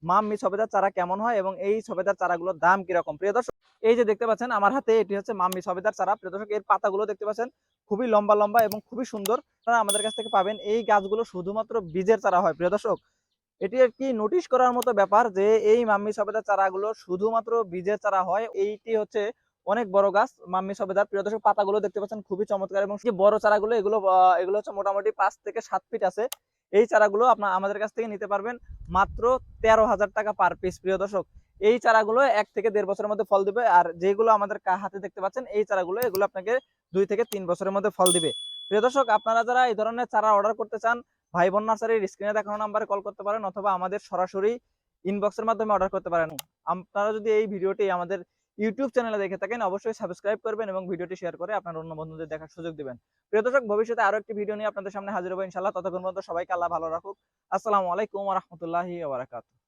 Mummy সবেদার চারা কেমন হয় এবং এই সবেদার চারাগুলোর দাম কিরকম। প্রিয় দর্শক, এই যে দেখতে পাচ্ছেন আমার হাতে, এটি হচ্ছে মাম্মি সবেদার চারা। প্রিয় দর্শক, এর পাতাগুলো দেখতে পাচ্ছেন খুবই লম্বা লম্বা এবং খুবই সুন্দর। আপনারা আমাদের কাছ থেকে পাবেন। এই গাছগুলো শুধুমাত্র বীজের চারা হয়। প্রিয় দর্শক, এটি একটি নোটিশ করার মতো ব্যাপার যে এই মাম্মি সবেদার চারাগুলো শুধুমাত্র বীজের চারা হয়। এইটি হচ্ছে অনেক বড় গাছ মাম্মি সবেদার। প্রিয় দর্শক, পাতাগুলো দেখতে পাচ্ছেন খুবই চমৎকার এবং যে বড় চারাগুলো এগুলো এগুলো হচ্ছে মোটামুটি 5 থেকে 7 ফিট আছে। এই চারাগুলো আপনার আমাদের কাছ থেকে নিতে পারবেন মাত্র 13,000 টাকা পার পিস। প্রিয় দর্শক, এই চারাগুলো 1 থেকে 1.5 বছরের মধ্যে ফল দিবে। আর যেগুলো আমাদের হাতে দেখতে পাচ্ছেন এই চারাগুলো, এগুলো আপনাকে 2 থেকে 3 বছরের মধ্যে ফল দিবে। প্রিয় দর্শক, আপনারা যারা এই ধরনের চারা অর্ডার করতে চান, ভাই বোন নার্সারির স্ক্রিনে দেখানো নাম্বারে কল করতে পারেন অথবা আমাদের সরাসরি ইনবক্সের মাধ্যমে অর্ডার করতে পারেন। আপনারা যদি এই ভিডিওটি আমাদের ইউটিউব চ্যানেলে দেখে থাকেন, অবশ্যই সাবস্ক্রাইব করবেন এবং ভিডিওটি শেয়ার করে আপনার অন্য বন্ধুদের দেখার সুযোগ দিবেন। প্রিয় দর্শক, ভবিষ্যতে আরো একটি ভিডিও নিয়ে আপনাদের সামনে হাজির হবো ইনশাআল্লাহ। ততক্ষণ পর্যন্ত সবাইকে আল্লাহ ভালো রাখুক। আসসালামু আলাইকুম ওয়া রাহমাতুল্লাহি ওয়া বারাকাতুহু।